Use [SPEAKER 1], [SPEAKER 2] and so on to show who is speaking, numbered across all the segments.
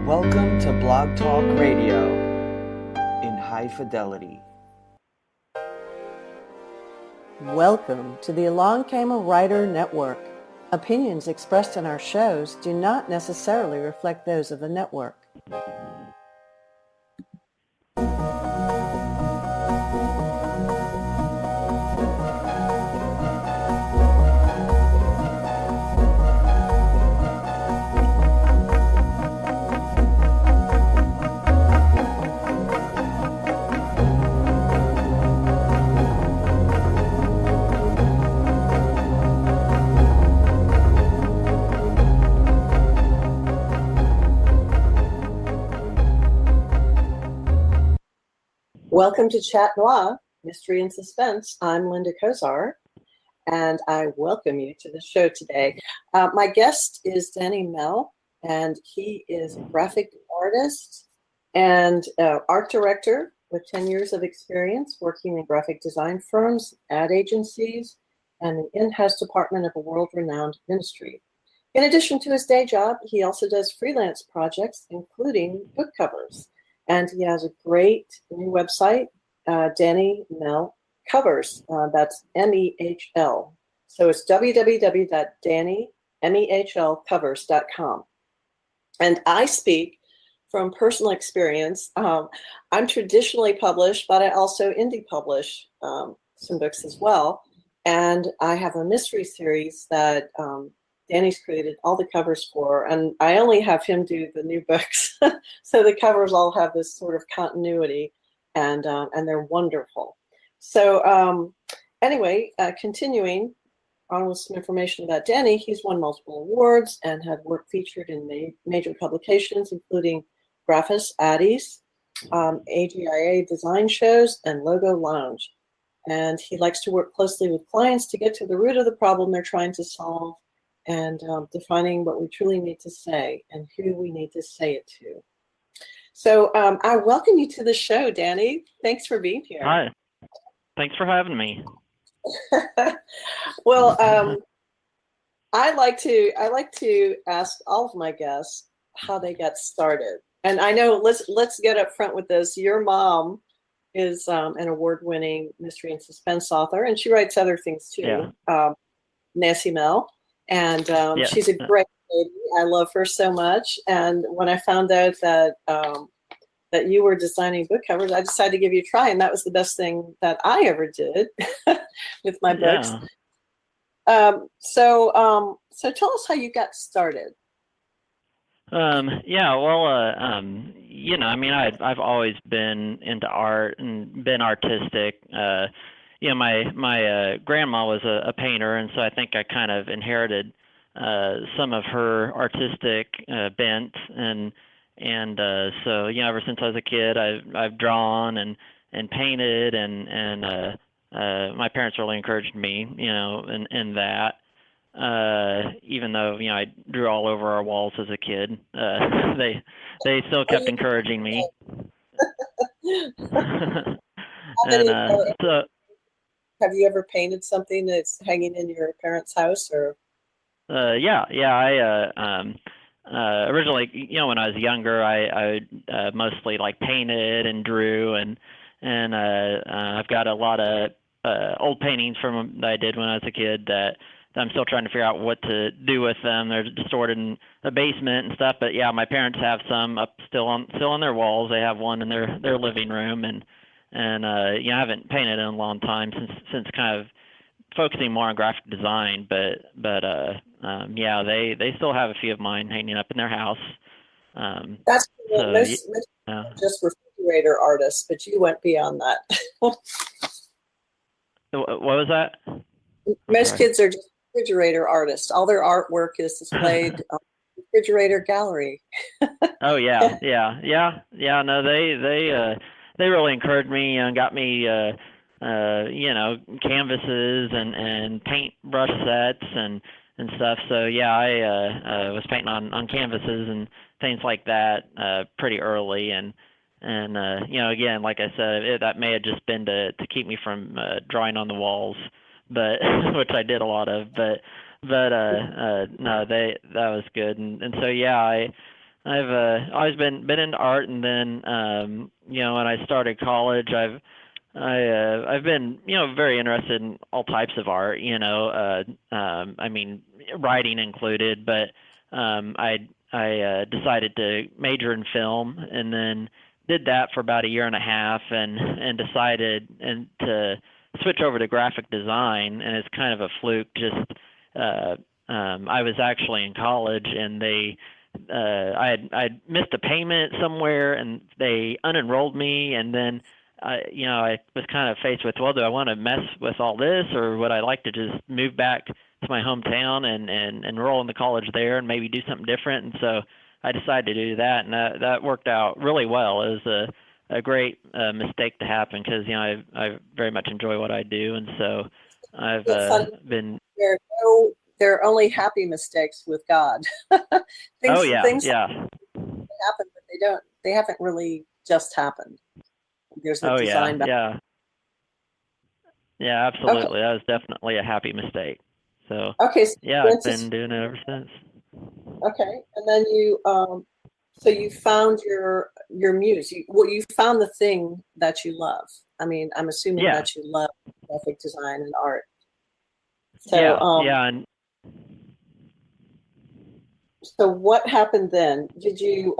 [SPEAKER 1] Welcome to Blog Talk Radio in high fidelity.
[SPEAKER 2] Welcome to the Along Came a Writer Network. Opinions expressed in our shows do not necessarily reflect those of the network. Welcome to Chat Noir, Mystery and Suspense. I'm Linda Kozar, and I welcome you to the show today. My guest is Danny Mehl, and he is a graphic artist and art director with 10 years of experience working in graphic design firms, ad agencies, and the in-house department of a world-renowned ministry. In addition to his day job, he also does freelance projects, including book covers. And he has a great new website, Danny Mehl Covers. That's MEHL. So it's www.dannymehlcovers.com. And I speak from personal experience. I'm traditionally published, but I also indie publish some books as well. And I have a mystery series that Danny's created all the covers for, and I only have him do the new books. So the covers all have this sort of continuity, and they're wonderful. So anyway, continuing on with some information about Danny, he's won multiple awards and had work featured in major publications, including Graphis, Addys, AIGA Design Shows, and Logo Lounge. And he likes to work closely with clients to get to the root of the problem they're trying to solve, and defining what we truly need to say and who we need to say it to. So I welcome you to the show, Danny. Thanks for being here.
[SPEAKER 3] Hi. Thanks for having me.
[SPEAKER 2] Well, I like to ask all of my guests how they got started. And I know let's get up front with this. Your mom is an award-winning mystery and suspense author, and she writes other things too. Yeah. Nancy Mehl. And
[SPEAKER 3] yes.
[SPEAKER 2] She's a great lady. I love her so much. And when I found out that that you were designing book covers, I decided to give you a try, and that was the best thing that I ever did with my books.
[SPEAKER 3] Yeah.
[SPEAKER 2] So tell us how you got started.
[SPEAKER 3] Yeah. Well, you know, I mean, I've always been into art and been artistic. You know, my grandma was a painter, and so I think I kind of inherited some of her artistic bent, and so you know, ever since I was a kid, I've drawn and painted, and my parents really encouraged me, you know, in that. Even though you know I drew all over our walls as a kid, they still kept encouraging me. And so.
[SPEAKER 2] Have you ever painted something that's hanging in your parents' house, or?
[SPEAKER 3] Yeah. I originally, you know, when I was younger, I mostly like painted and drew, and I've got a lot of old paintings from that I did when I was a kid that I'm still trying to figure out what to do with them. They're stored in the basement and stuff. But yeah, my parents have some up still on their walls. They have one in their living room, and you know, I haven't painted in a long time since kind of focusing more on graphic design, but yeah, they still have a few of mine hanging up in their house.
[SPEAKER 2] That's cool. Most just refrigerator artists, but you went beyond that.
[SPEAKER 3] What was that?
[SPEAKER 2] Most kids are just refrigerator artists. All their artwork is displayed on the refrigerator gallery.
[SPEAKER 3] Oh yeah. No, they really encouraged me and got me, you know, canvases and paint brush sets and stuff. So yeah, I was painting on canvases and things like that pretty early, and you know, again, like I said, that may have just been to keep me from drawing on the walls, but which I did a lot of, but no, that was good, and so yeah, I've always been into art, and then you know, when I started college, I've been, you know, very interested in all types of art, you know, I mean, writing included, but I decided to major in film, and then did that for about a year and a half, and decided to switch over to graphic design, and it's kind of a fluke. Just I was actually in college, and I'd missed a payment somewhere, and they unenrolled me, and then you know, I was kind of faced with, well, do I want to mess with all this, or would I like to just move back to my hometown and enroll in the college there and maybe do something different? And so I decided to do that, and that worked out really well. It was a great mistake to happen, because, you know, I very much enjoy what I do, and so I've been.
[SPEAKER 2] There are only happy mistakes with God.
[SPEAKER 3] Oh yeah,
[SPEAKER 2] things
[SPEAKER 3] yeah.
[SPEAKER 2] happen, but they haven't really just happened. There's a design back.
[SPEAKER 3] Yeah, absolutely. Okay. That was definitely a happy mistake. So
[SPEAKER 2] okay, so
[SPEAKER 3] yeah, I've been doing it ever since.
[SPEAKER 2] Okay, and then so you found your muse. You found the thing that you love. I mean, I'm assuming that you love graphic design and art. So
[SPEAKER 3] and
[SPEAKER 2] so what happened then? Did you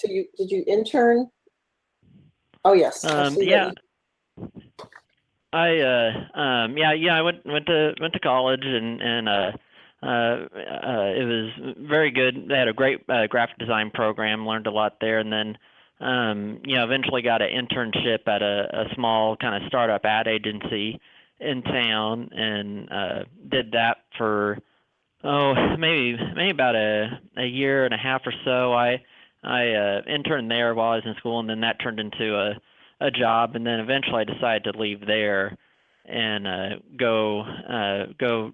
[SPEAKER 2] did you intern? Oh yes.
[SPEAKER 3] I went to college, and it was very good. They had a great graphic design program. Learned a lot there, and then you know, eventually got an internship at a small kind of startup ad agency in town, and did that for maybe about a year and a half or so. I interned there while I was in school, and then that turned into a job, and then eventually I decided to leave there and go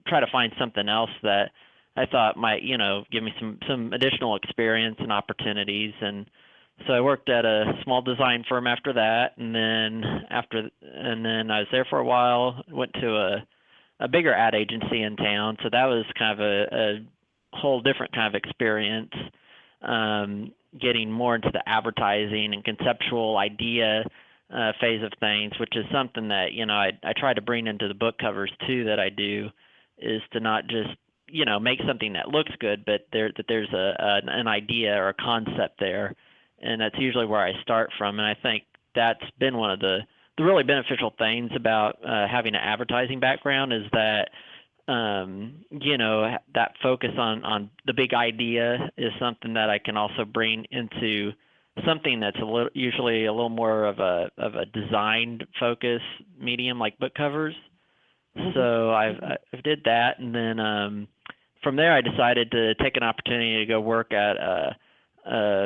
[SPEAKER 3] try to find something else that I thought might, you know, give me some additional experience and opportunities. And so I worked at a small design firm after that, and then I was there for a while. Went to a bigger ad agency in town, so that was kind of a whole different kind of experience, getting more into the advertising and conceptual idea phase of things, which is something that, you know, I try to bring into the book covers too, that I do, is to not just, you know, make something that looks good, but that there's an idea or a concept there, and that's usually where I start from. And I think that's been one of the really beneficial things about having an advertising background, is that you know, that focus on the big idea is something that I can also bring into something that's usually a little more of a designed focus medium, like book covers. Mm-hmm. So I did that, and then from there I decided to take an opportunity to go work at a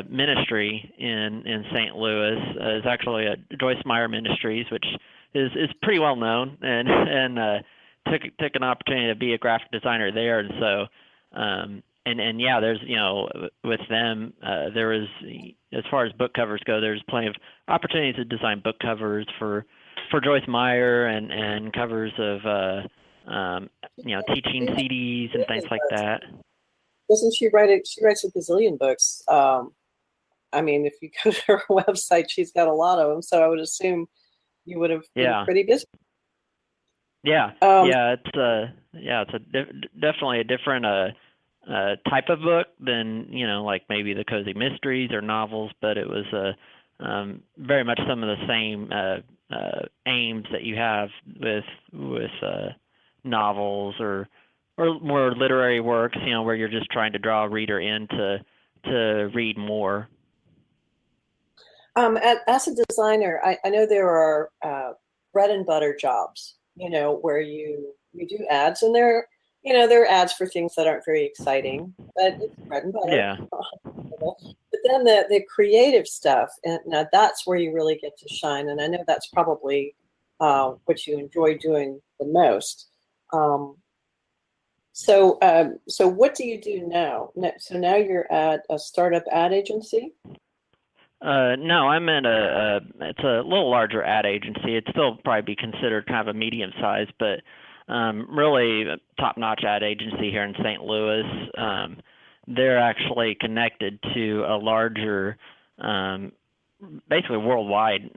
[SPEAKER 3] ministry in St. Louis. It's actually a Joyce Meyer Ministries, which is pretty well known, and took an opportunity to be a graphic designer there. And so and yeah, there's, you know, with them there was, as far as book covers go, there's plenty of opportunities to design book covers for Joyce Meyer, and covers of you know, teaching CDs and things like that.
[SPEAKER 2] Doesn't she write she writes a gazillion books. I mean, if you go to her website, she's got a lot of them, so I would assume you would have been pretty busy.
[SPEAKER 3] It's definitely a different type of book than, you know, like maybe the cozy mysteries or novels, but it was very much some of the same aims that you have with novels or more literary works, you know, where you're just trying to draw a reader in to read more.
[SPEAKER 2] As a designer, I know there are bread and butter jobs, you know, where you do ads, and there are ads for things that aren't very exciting, but it's bread and butter.
[SPEAKER 3] Yeah.
[SPEAKER 2] But then the creative stuff, and now that's where you really get to shine. And I know that's probably what you enjoy doing the most. So what do you do now? So now you're at a startup ad agency?
[SPEAKER 3] No, I'm at it's a little larger ad agency. It'd still probably be considered kind of a medium size, but really a top-notch ad agency here in St. Louis. they're actually connected to a larger, basically worldwide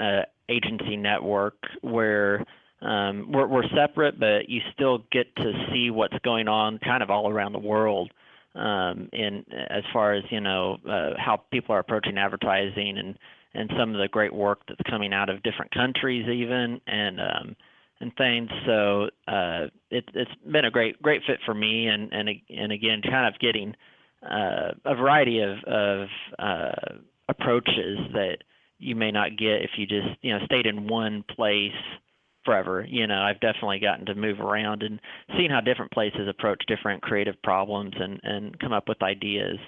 [SPEAKER 3] agency network where we're separate, but you still get to see what's going on kind of all around the world in as far as, how people are approaching advertising and some of the great work that's coming out of different countries even and things. So it's been a great fit for me and again, kind of getting a variety of approaches that you may not get if you just stayed in one place forever. I've definitely gotten to move around and seeing how different places approach different creative problems and come up with ideas.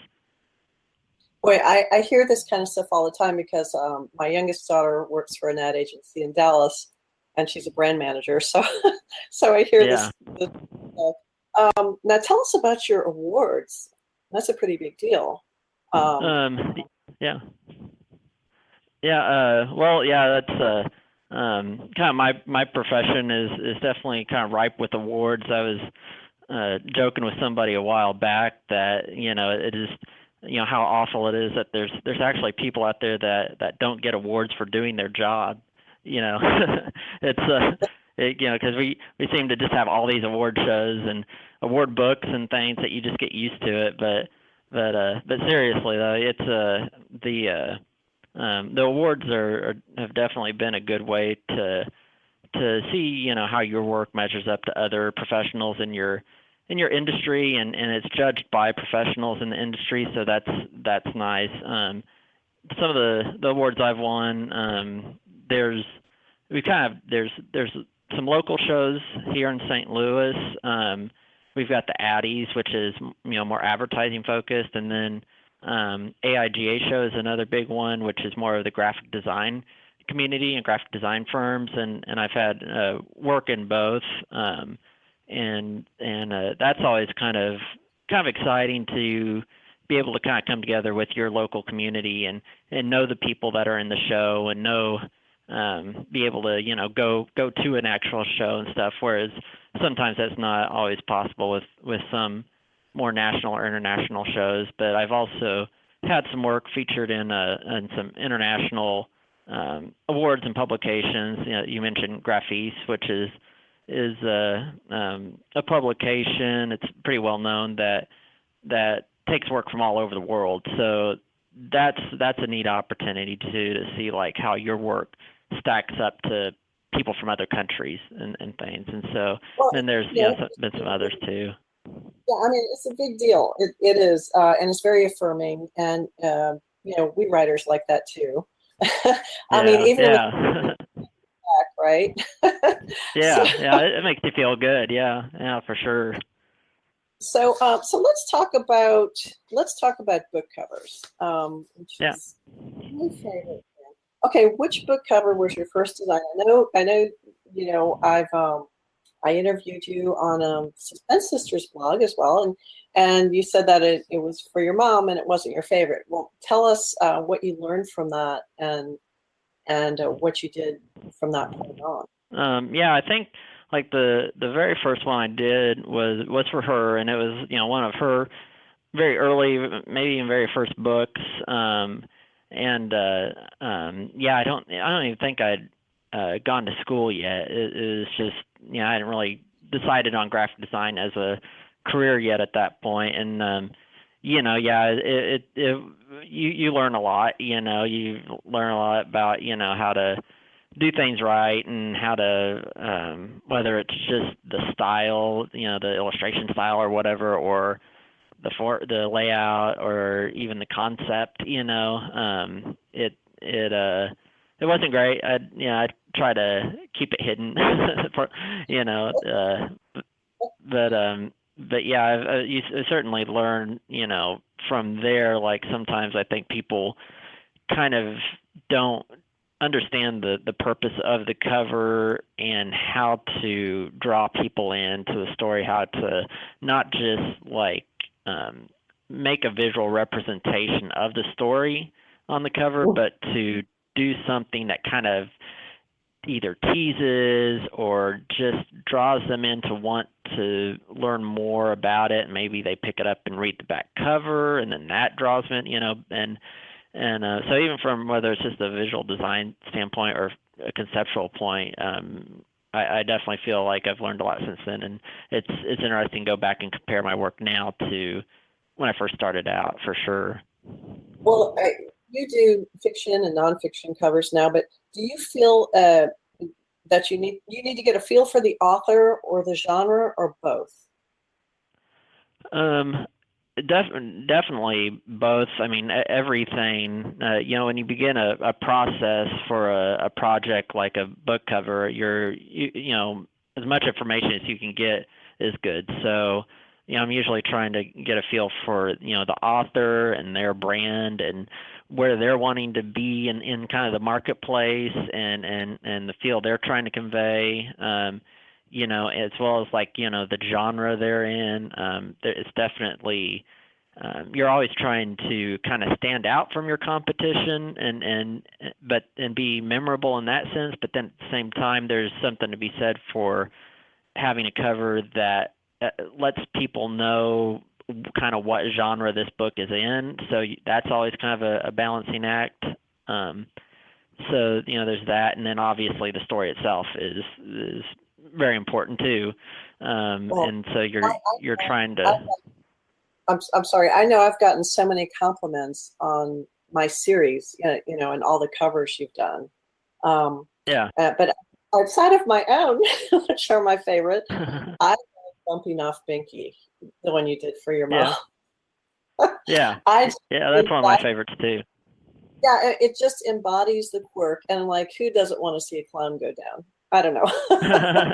[SPEAKER 2] Boy, I hear this kind of stuff all the time because my youngest daughter works for an ad agency in Dallas, and she's a brand manager. So, so I hear this stuff. Now, tell us about your awards. That's a pretty big deal.
[SPEAKER 3] Yeah. Well, yeah, that's kind of my profession is definitely kind of ripe with awards. I was joking with somebody a while back that it is how awful it is that there's actually people out there that don't get awards for doing their job. It's because we seem to just have all these award shows and award books and things that you just get used to it. But seriously though, it's the awards have definitely been a good way to see how your work measures up to other professionals in your industry, and it's judged by professionals in the industry, so that's nice. Some of the awards I've won, there's some local shows here in St. Louis. We've got the Addys, which is more advertising focused, and then AIGA show is another big one, which is more of the graphic design community and graphic design firms, and I've had work in both, and that's always kind of exciting to be able to kind of come together with your local community and know the people that are in the show and be able to go to an actual show and stuff, whereas sometimes that's not always possible with some more national or international shows. But I've also had some work featured in some international awards and publications. You mentioned Graphis, which is a publication. It's pretty well known that takes work from all over the world. So that's a neat opportunity to see like how your work stacks up to people from other countries and things. And so then there's been some others too.
[SPEAKER 2] Yeah, I mean, it's a big deal. It is, and it's very affirming. And we writers like that too. I mean, even with back, right?
[SPEAKER 3] It makes you feel good. Yeah, for sure.
[SPEAKER 2] So let's talk about book covers, which is my favorite. Okay, which book cover was your first design? I know. I interviewed you on Suspense Sisters blog as well, and you said that it was for your mom and it wasn't your favorite. Well, tell us what you learned from that and what you did from that point on.
[SPEAKER 3] I think like the very first one I did was for her, and it was one of her very early, maybe even very first books. I don't even think I'd gone to school yet. It was just I hadn't really decided on graphic design as a career yet at that point, and you learn a lot. You learn a lot about how to do things right and how to whether it's just the style, the illustration style or whatever, or the layout or even the concept. It wasn't great. I try to keep it hidden, but you certainly learn, from there. Like sometimes I think people kind of don't understand the purpose of the cover and how to draw people into a story, how to not just like make a visual representation of the story on the cover, but to do something that kind of either teases or just draws them in to want to learn more about it. And maybe they pick it up and read the back cover, and then that draws them in, and so even from whether it's just a visual design standpoint or a conceptual point, I definitely feel like I've learned a lot since then, and it's interesting to go back and compare my work now to when I first started out, for sure.
[SPEAKER 2] Well, you do fiction and nonfiction covers now, but do you feel that you need to get a feel for the author or the genre, or both?
[SPEAKER 3] Definitely both. I mean, everything. When you begin a process for a project like a book cover, as much information as you can get is good. So, I'm usually trying to get a feel for the author and their brand and where they're wanting to be in kind of the marketplace and the field they're trying to convey. As well as the genre they're in. It's definitely you're always trying to kind of stand out from your competition and be memorable in that sense. But then at the same time, there's something to be said for having a cover that lets people know kind of what genre this book is in. So that's always kind of a balancing act. So there's that, and then obviously the story itself is very important too, and so you're trying to.
[SPEAKER 2] I'm sorry. I know I've gotten so many compliments on my series, and all the covers you've done. But outside of my own, which are my favorite, I love Bumping Off Binky, the one you did for your mom.
[SPEAKER 3] Yeah. That's one of my favorites too.
[SPEAKER 2] Yeah, it just embodies the quirk, and who doesn't want to see a clown go down? I don't know.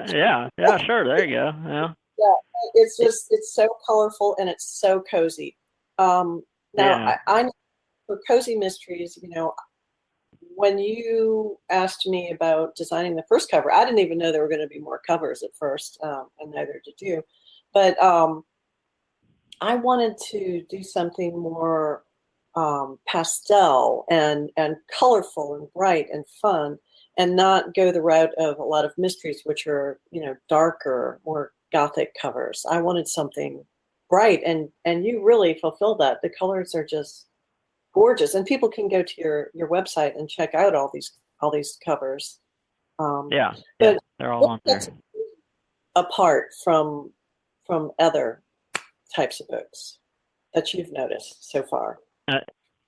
[SPEAKER 3] Yeah, sure. There you go.
[SPEAKER 2] Yeah, it's so colorful and it's so cozy. Now, I know for cozy mysteries, when you asked me about designing the first cover, I didn't even know there were going to be more covers at first, and neither did you. But I wanted to do something more pastel and colorful and bright and fun, and not go the route of a lot of mysteries, which are darker, more gothic covers. I wanted something bright, and you really fulfilled that. The colors are just gorgeous, and people can go to your website and check out all these covers.
[SPEAKER 3] But they're all on there.
[SPEAKER 2] Apart from other types of books that you've noticed so far.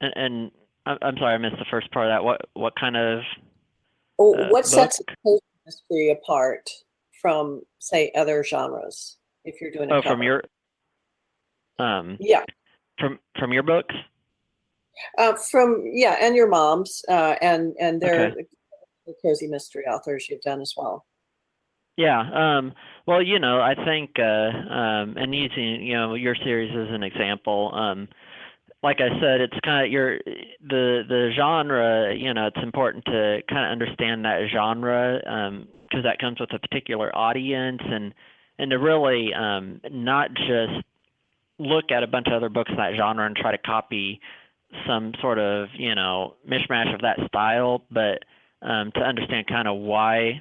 [SPEAKER 3] And I'm sorry, I missed the first part of that. What kind of?
[SPEAKER 2] What sets a mystery apart from, say, other genres? If you're doing a cover.
[SPEAKER 3] From your.
[SPEAKER 2] Yeah.
[SPEAKER 3] From your books.
[SPEAKER 2] And your mom's and their cozy mystery authors you've done as well.
[SPEAKER 3] Yeah. Well, I think and using your series as an example. Like I said, it's kind of the genre. It's important to kind of understand that genre because that comes with a particular audience, and to really not just look at a bunch of other books in that genre and try to copy some sort of mishmash of that style, but to understand kind of why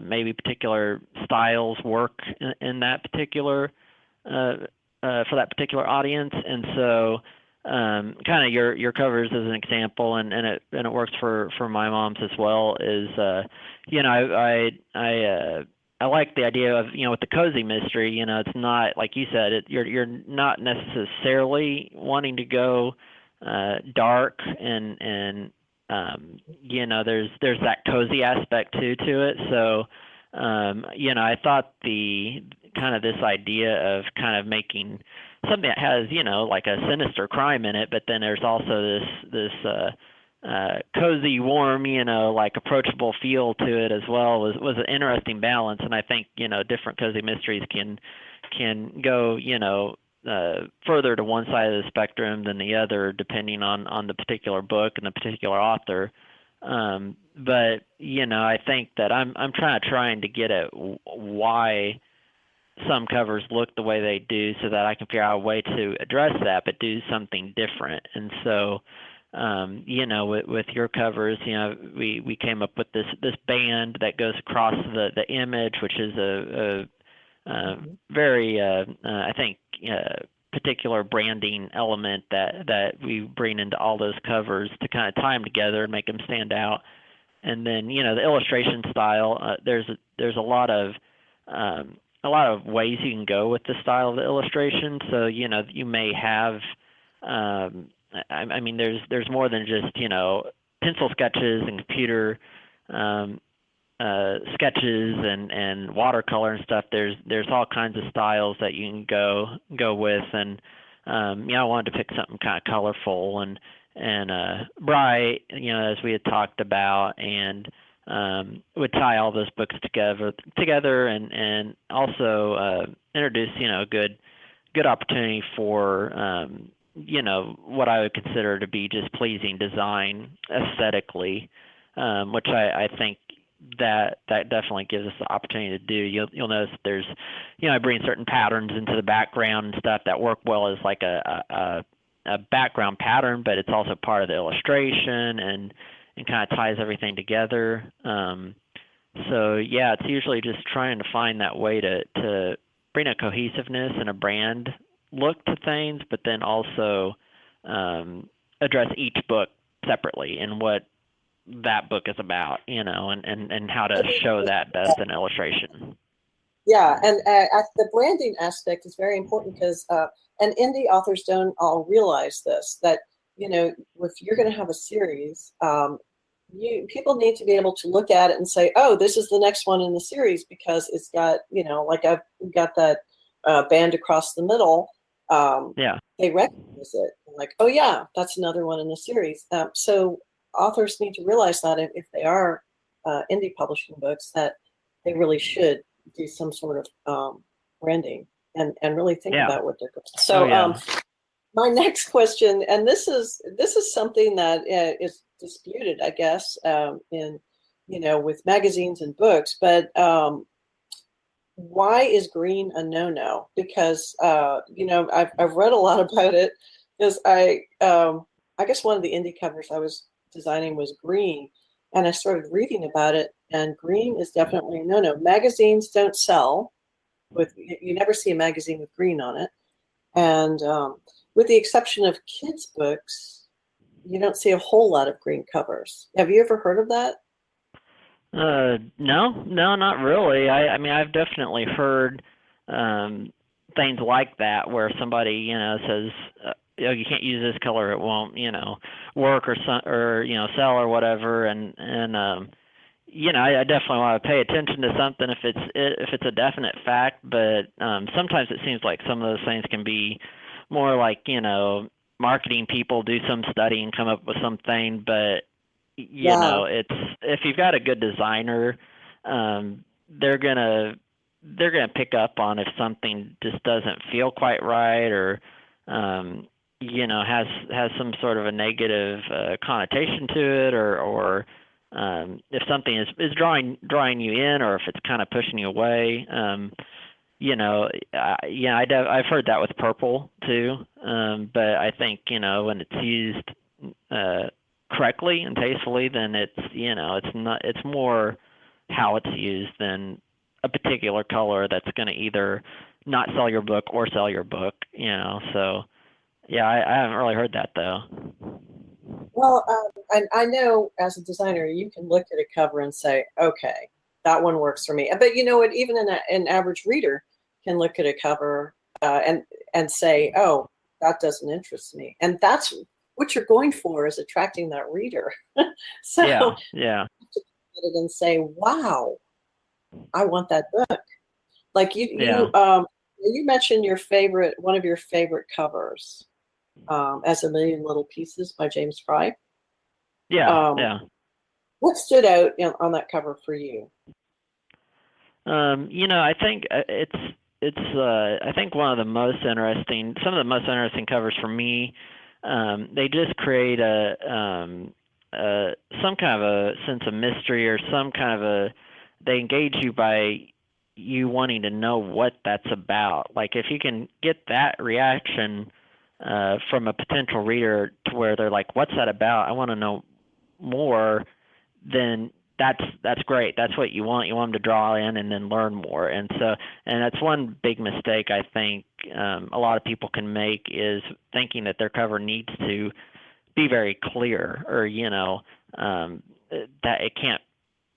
[SPEAKER 3] maybe particular styles work in that particular for that particular audience. And so kind of your covers as an example, and it works for my mom's as well, is I like the idea of with the cozy mystery, it's not like you said, you're not necessarily wanting to go dark, and there's that cozy aspect to it. So I thought the kind of this idea of kind of making something that has like a sinister crime in it, but then there's also this cozy, warm, like approachable feel to it as well was an interesting balance. And I think different cozy mysteries can go further to one side of the spectrum than the other, depending on the particular book and the particular author. But I think that I'm trying to get at why some covers look the way they do, so that I can figure out a way to address that, but do something different. And so with your covers, we came up with this band that goes across the image, which is a very, I think, particular branding element that we bring into all those covers to kind of tie them together and make them stand out. And then, the illustration style, there's a lot of ways you can go with the style of the illustration. So, you may have, there's more than just, pencil sketches and computer sketches and watercolor and stuff. There's all kinds of styles that you can go with, and I wanted to pick something kind of colorful and bright, as we had talked about, and would tie all those books together, and also introduce a good opportunity for what I would consider to be just pleasing design aesthetically, which I think that definitely gives us the opportunity to do. You'll notice there's, I bring certain patterns into the background and stuff that work well as like a background pattern, but it's also part of the illustration and kind of ties everything together. So yeah, it's usually just trying to find that way to bring a cohesiveness and a brand look to things, but then also address each book separately and what that book is about, and how to show that best in illustration.
[SPEAKER 2] Yeah, and the branding aspect is very important because, and indie authors don't all realize this, that, if you're going to have a series, people need to be able to look at it and say, oh, this is the next one in the series because it's got, like I've got that band across the middle.
[SPEAKER 3] Yeah.
[SPEAKER 2] They recognize it. Like, oh yeah, that's another one in the series. So authors need to realize that if they are indie publishing books, that they really should do some sort of branding and really think about what they're going to. So my next question, and this is something that is disputed, I guess, in with magazines and books, but why is green a no-no? Because I've read a lot about it, because I guess one of the indie covers I was designing was green, and I started reading about it, and green is definitely a no-no. Magazines don't sell with, you never see a magazine with green on it, and with the exception of kids' books, you don't see a whole lot of green covers. Have you ever heard of that?
[SPEAKER 3] No, not really. I mean, I've definitely heard things like that where somebody, says, you can't use this color, it won't, work or sell or whatever, and I definitely want to pay attention to something if it's a definite fact, but sometimes it seems like some of those things can be more like, marketing people do some study and come up with something, but it's, if you've got a good designer, they're gonna pick up on if something just doesn't feel quite right, or has some sort of a negative connotation to it, or if something is drawing you in, or if it's kind of pushing you away. I've heard that with purple too, but I think when it's used correctly and tastefully, then it's more how it's used than a particular color that's going to either not sell your book or sell your book. So yeah, I haven't really heard that though.
[SPEAKER 2] Well, and I know as a designer, you can look at a cover and say, okay, that one works for me. But you know what? Even an average reader can look at a cover and say, oh, that doesn't interest me. And that's what you're going for, is attracting that reader. So
[SPEAKER 3] yeah.
[SPEAKER 2] You have to look at it and say, wow, I want that book. Like you mentioned one of your favorite covers, as A Million Little Pieces by James Fry.
[SPEAKER 3] Yeah.
[SPEAKER 2] What stood out on that cover for you?
[SPEAKER 3] I think it's I think some of the most interesting covers for me. They just create some kind of a sense of mystery, or some kind of they engage you by you wanting to know what that's about. Like if you can get that reaction from a potential reader to where they're like, what's that about? I want to know more, then that's great. That's what you want. You want them to draw in and then learn more. And that's one big mistake I think a lot of people can make, is thinking that their cover needs to be very clear, or that it can't.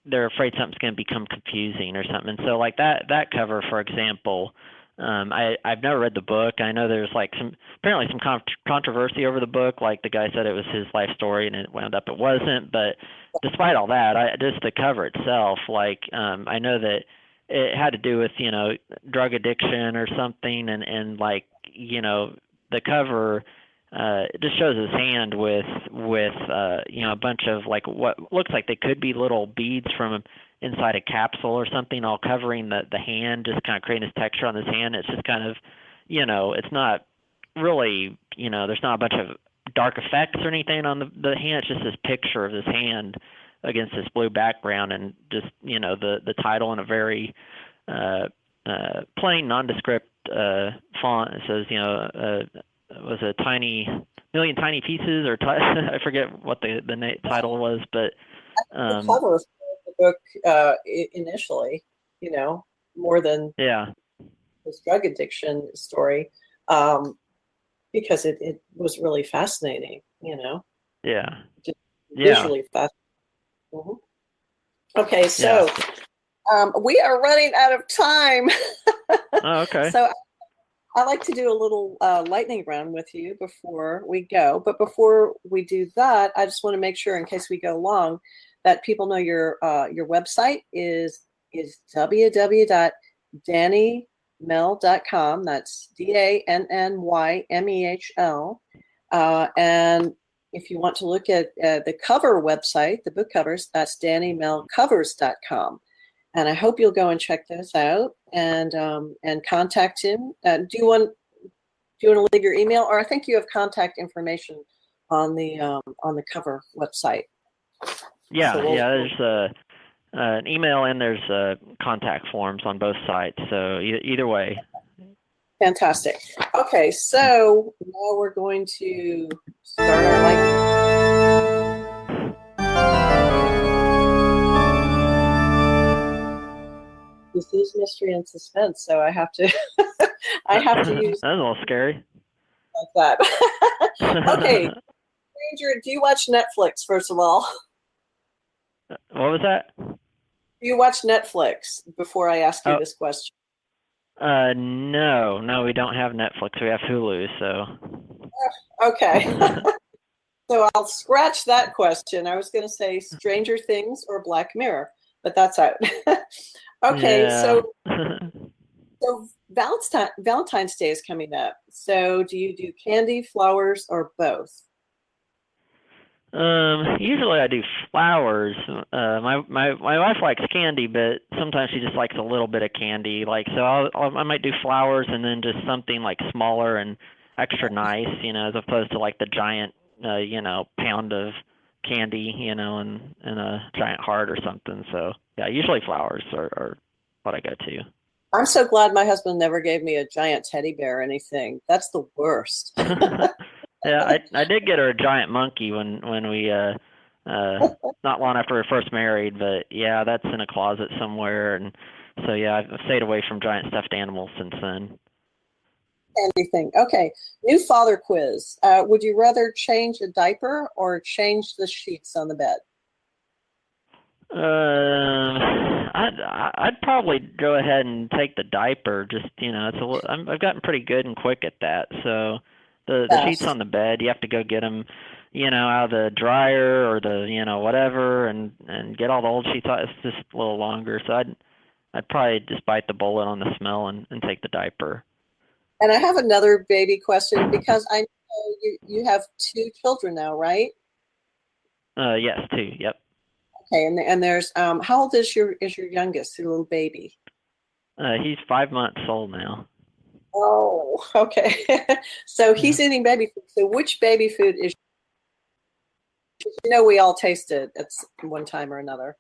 [SPEAKER 3] They're afraid something's going to become confusing or something. And so like that cover, for example, I've never read the book. I know there's like apparently some controversy over the book. Like the guy said it was his life story, and it wound up it wasn't. But despite all that, just the cover itself, like I know that it had to do with drug addiction or something, and like the cover it just shows his hand with a bunch of like what looks like they could be little beads from inside a capsule or something, all covering the hand, just kind of creating this texture on this hand. It's just kind of, it's not really, there's not a bunch of dark effects or anything on the hand. It's just this picture of this hand against this blue background, and just, the title in a very plain, nondescript font. It says, was a million tiny pieces, or I forget what the title was, but
[SPEAKER 2] the cover of the book initially, more than this drug addiction story, because it was really fascinating, just visually fascinating. Mm-hmm. Okay, so we are running out of time.
[SPEAKER 3] Oh, okay.
[SPEAKER 2] So I like to do a little lightning round with you before we go. But before we do that, I just want to make sure, in case we go long, that people know your website is www.dannymehl.com. That's DANNYMEHL. And if you want to look at the cover website, the book covers, that's dannymehlcovers.com. And I hope you'll go and check those out and contact him. Do you want to leave your email, or I think you have contact information on the cover website?
[SPEAKER 3] Yeah, there's an email and there's contact forms on both sites. So either way.
[SPEAKER 2] Fantastic. Okay, so now we're going to start our lightning. This is mystery and suspense, so I have to use
[SPEAKER 3] That's a little scary.
[SPEAKER 2] Like that. Okay, Stranger, do you watch Netflix, first of all?
[SPEAKER 3] What was that?
[SPEAKER 2] Do you watch Netflix, before I ask you this question?
[SPEAKER 3] No, we don't have Netflix. We have Hulu, so.
[SPEAKER 2] Okay. So I'll scratch that question. I was going to say Stranger Things or Black Mirror, but that's out. Okay,
[SPEAKER 3] yeah.
[SPEAKER 2] so Valentine's Day is coming up. So do you do candy, flowers, or both?
[SPEAKER 3] Usually I do flowers. My wife likes candy, but sometimes she just likes a little bit of candy. Like, so I might do flowers and then just something like smaller and extra nice, as opposed to like the giant, pound of candy, and a giant heart or something. So yeah, usually flowers are what I go to.
[SPEAKER 2] I'm so glad my husband never gave me a giant teddy bear or anything. That's the worst.
[SPEAKER 3] Yeah, I did get her a giant monkey when we not long after we were first married, but yeah, that's in a closet somewhere, and so yeah, I've stayed away from giant stuffed animals since then.
[SPEAKER 2] Anything. Okay, new father quiz. Would you rather change a diaper or change the sheets on the bed?
[SPEAKER 3] I'd probably go ahead and take the diaper. Just it's I've gotten pretty good and quick at that. So the sheets on the bed, you have to go get them, out of the dryer or the whatever, and get all the old sheets out. It's just a little longer. So I'd probably just bite the bullet on the smell and take the diaper.
[SPEAKER 2] And I have another baby question, because I know you have 2 children now, right?
[SPEAKER 3] Yes, 2. Yep.
[SPEAKER 2] Okay, and there's how old is your youngest, your little baby?
[SPEAKER 3] He's 5 months old now.
[SPEAKER 2] Oh, okay. So he's eating baby food. So which baby food is? We all taste it at one time or another.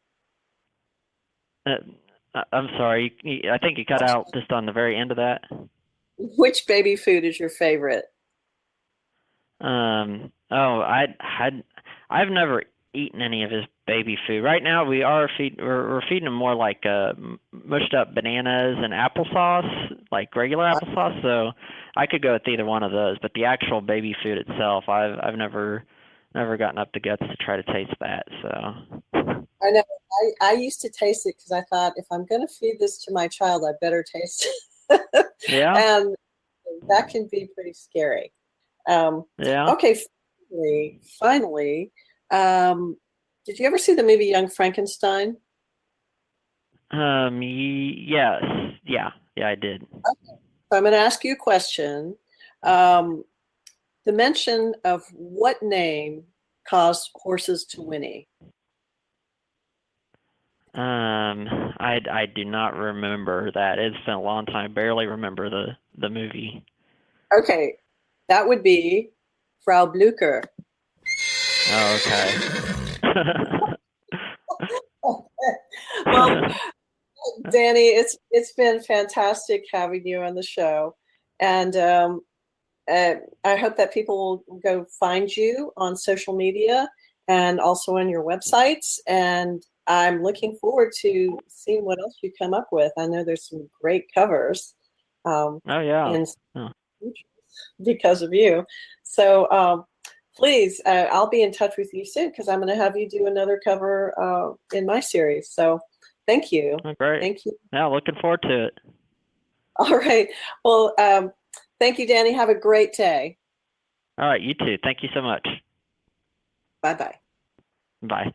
[SPEAKER 3] I'm sorry. I think you cut out just on the very end of that.
[SPEAKER 2] Which baby food is your favorite?
[SPEAKER 3] I've never eaten any of his baby food. Right now we're feeding him more like mushed up bananas and applesauce, like regular applesauce. So I could go with either one of those. But the actual baby food itself, I've never gotten up the guts to try to taste that. So
[SPEAKER 2] I know. I used to taste it because I thought, if I'm going to feed this to my child, I better taste it.
[SPEAKER 3] yeah,
[SPEAKER 2] And that can be pretty scary.
[SPEAKER 3] yeah.
[SPEAKER 2] Okay, finally, did you ever see the movie Young Frankenstein?
[SPEAKER 3] Yes, yeah, I did.
[SPEAKER 2] So I'm going to ask you a question. The mention of what name caused horses to whinny?
[SPEAKER 3] I do not remember that. It's been a long time. I barely remember the movie.
[SPEAKER 2] Okay, that would be Frau Blücher.
[SPEAKER 3] Oh, okay.
[SPEAKER 2] Well, Danny, it's been fantastic having you on the show, and I hope that people will go find you on social media and also on your websites. And I'm looking forward to seeing what else you come up with. I know there's some great covers.
[SPEAKER 3] Oh yeah.
[SPEAKER 2] In because of you. So please, I'll be in touch with you soon because I'm going to have you do another cover in my series. So thank you.
[SPEAKER 3] Oh, great.
[SPEAKER 2] Thank you.
[SPEAKER 3] Yeah, looking forward to it.
[SPEAKER 2] All right. Well, thank you, Danny. Have a great day.
[SPEAKER 3] All right, you too. Thank you so much.
[SPEAKER 2] Bye-bye.
[SPEAKER 3] Bye.